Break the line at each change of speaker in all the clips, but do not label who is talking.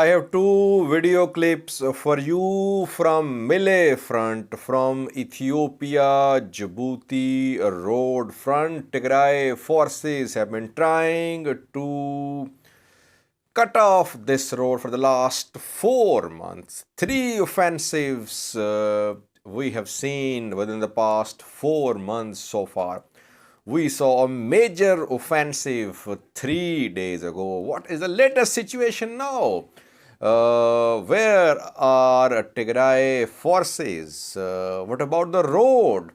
I have two video clips for you from Mille front, from Ethiopia, Djibouti road front. Tigray forces have been trying to cut off this road for the last 4 months. Three offensives we have seen within the past 4 months so far. We saw a major offensive 3 days ago. What is the latest situation now? Where are Tigray forces? What about the road?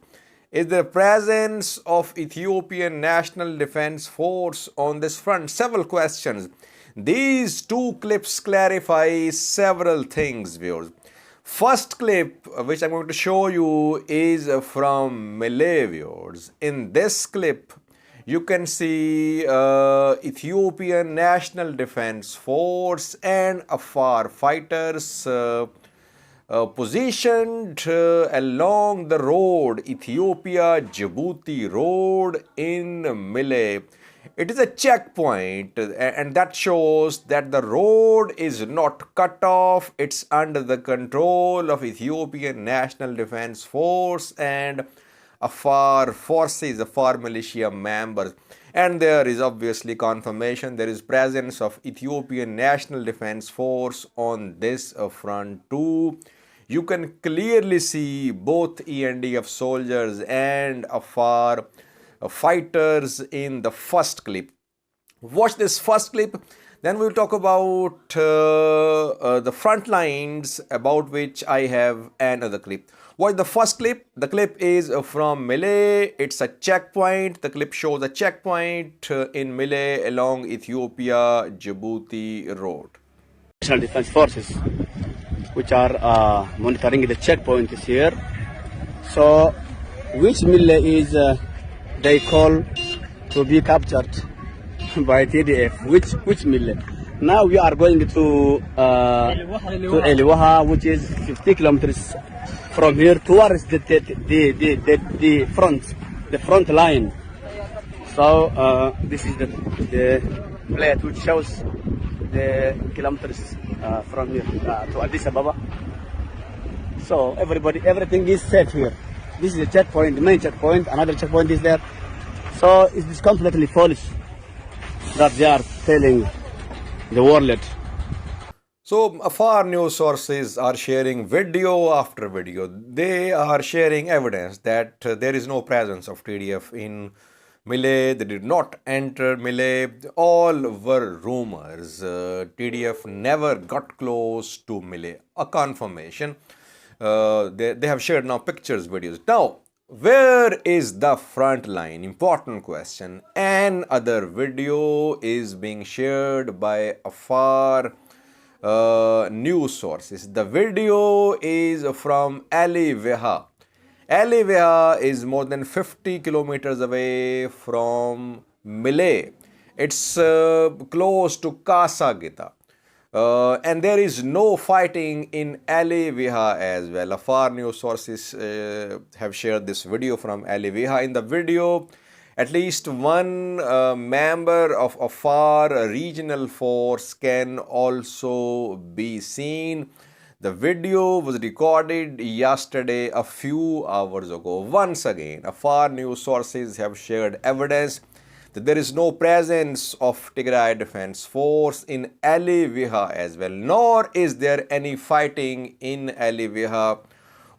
Is there presence of Ethiopian National Defense Force on this front? Several questions. These two clips clarify several things, viewers. First clip, which I'm going to show you, is from Mille, viewers. In this clip, you can see Ethiopian National Defense Force and Afar fighters positioned along the road, Ethiopia-Djibouti road in Mille. It is a checkpoint, and that shows that the road is not cut off. It's under the control of Ethiopian National Defense Force and Afar forces, Afar militia members. And there is obviously confirmation there is presence of Ethiopian National Defense Force on this front too. You can clearly see both ENDF soldiers and Afar fighters in the first clip. Watch this first clip, then we'll talk about the front lines, about which I have another clip. Watch the first clip. The clip is from Mille. It's a checkpoint. The clip shows a checkpoint in Mille along Ethiopia-Djibouti road.
National Defense Forces, which are monitoring the checkpoints here. So, which Mille is they call to be captured by TDF? Which Mille? Now we are going to Eliwaha, which is 50 kilometers from here towards the front line. So this is the plate which shows the kilometers from here to Addis Ababa. So everything is safe here. This is a checkpoint, the main checkpoint. Another checkpoint is there. So it is completely false that they are telling the world.
So Afar news sources are sharing video after video. They are sharing evidence that there is no presence of TDF in Mille. They did not enter Mille. All were rumors. TDF never got close to Mille. A confirmation. They have shared now pictures, videos. Now, where is the front line? Important question. Another video is being shared by Afar news sources. The video is from Ali Veha. Ali Veha is more than 50 kilometers away from Mille. It's close to Kasagita. And there is no fighting in Ali Veha as well. Afar news sources have shared this video from Ali Veha. In the video, at least one member of Afar regional force can also be seen. The video was recorded yesterday, a few hours ago. Once again, Afar news sources have shared evidence that there is no presence of Tigray Defense Force in Ali Veha as well, nor is there any fighting in Ali Veha.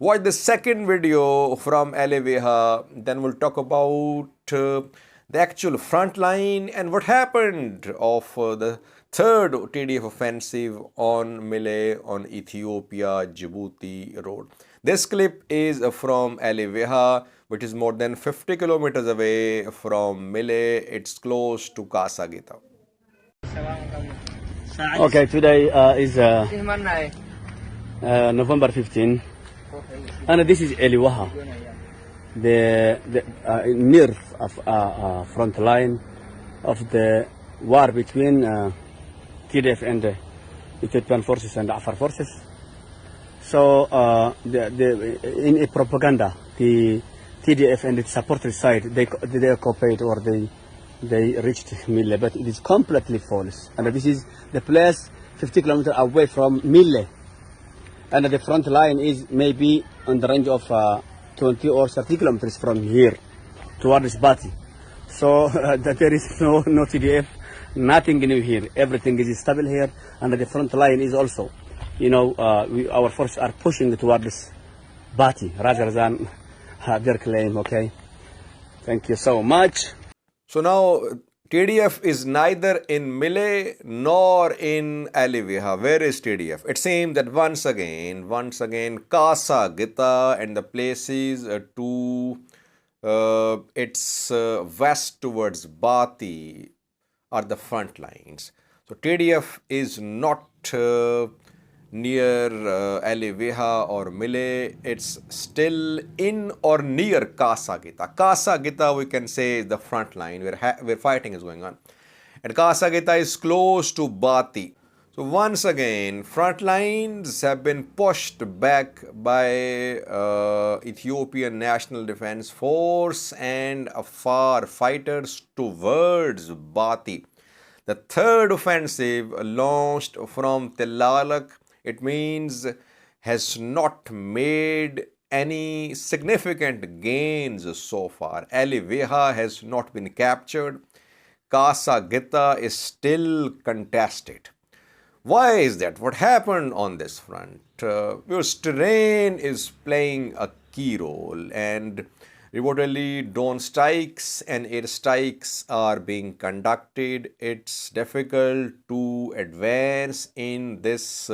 Watch the second video from Ali Veha, then we'll talk about the actual front line and what happened of the third TDF offensive on Mille on Ethiopia-Djibouti road. This clip is from Ali Veha, which is more than 50 kilometers away from Mille. It's close to Kasagita.
Okay, today is November 15, and this is Eliwaha, the near front line of the war between TDF and the Ethiopian forces and the Afar forces. So in a propaganda, the TDF and its supporter side, they cooperate or they reached Mille, but it is completely false. And this is the place 50 kilometers away from Mille. And the front line is maybe on the range of 20 or 30 kilometers from here towards Bati. So there is no TDF, nothing new here. Everything is stable here, and the front line is also, our forces are pushing towards Bati rather than their claim. Okay, thank you so much.
So now TDF is neither in Mile nor in Aliviha. Where is TDF? It seems that once again, Kasa, Gita and the places to its west towards Bati are the front lines. So TDF is not near Aliviha or Mile. It's still in or near Kasa Gita. Kasa Gita, we can say, is the front line where fighting is going on. And Kasa Gita is close to Bati. So once again, front lines have been pushed back by Ethiopian National Defense Force and Afar fighters towards Bati. The third offensive launched from Telalak, it means, has not made any significant gains so far. Aliveha has not been captured. Kasa Gita is still contested. Why is that? What happened on this front? Because terrain is playing a key role, and reportedly drone strikes and air strikes are being conducted. It's difficult to advance in this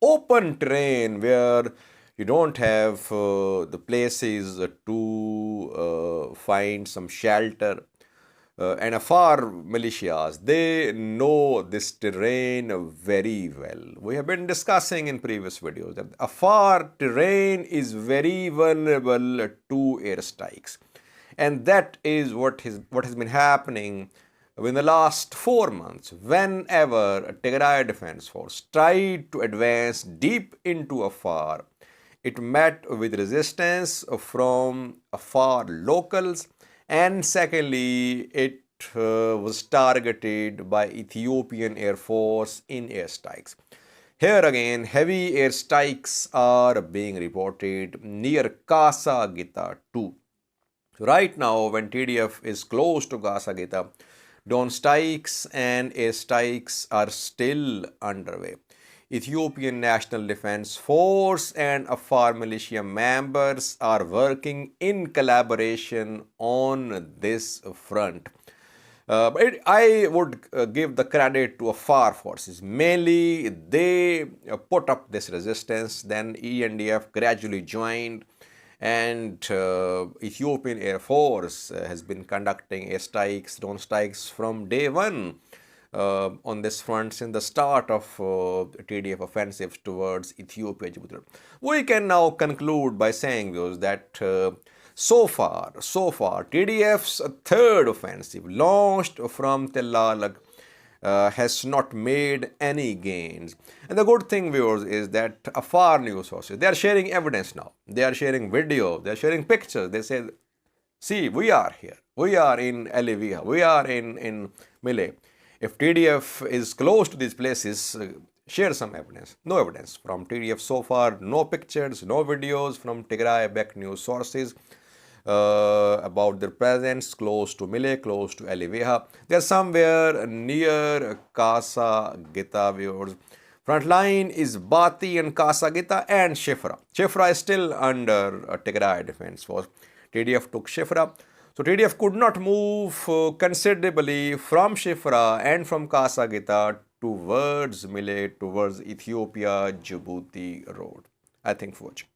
open terrain where you don't have the places to find some shelter. And Afar militias, they know this terrain very well. We have been discussing in previous videos that Afar terrain is very vulnerable to airstrikes. And that is what has been happening in the last 4 months. Whenever a Tigray Defense Force tried to advance deep into Afar, it met with resistance from Afar locals. And secondly, it was targeted by Ethiopian Air Force in airstrikes. Here again, heavy airstrikes are being reported near Kasa Gita too. Right now, when TDF is close to Kasa Gita, drone strikes and airstrikes are still underway. Ethiopian National Defense Force and Afar militia members are working in collaboration on this front. But I would give the credit to Afar forces. Mainly, they put up this resistance, then ENDF gradually joined, and Ethiopian Air Force has been conducting airstrikes, drone strikes from day one. On this front since the start of TDF offensives towards Ethiopia. We can now conclude by saying that so far, TDF's third offensive launched from Telalak has not made any gains. And the good thing, viewers, is that Afar news sources, they are sharing evidence now. They are sharing video, they are sharing pictures. They say, see, we are here. We are in Aliviha. We are in Mile. If TDF is close to these places, share some evidence. No evidence from TDF so far, no pictures, no videos from Tigray-backed news sources about their presence close to Mile, close to Aliveha. They are somewhere near Kasa Gita, viewers. Front line is Bati and Kasa Gita and Shifra. Shifra is still under Tigray Defense Force. TDF took Shifra. So TDF could not move considerably from Shifra and from Kasa Gita towards Mile, towards Ethiopia, Djibouti road. I think for watching.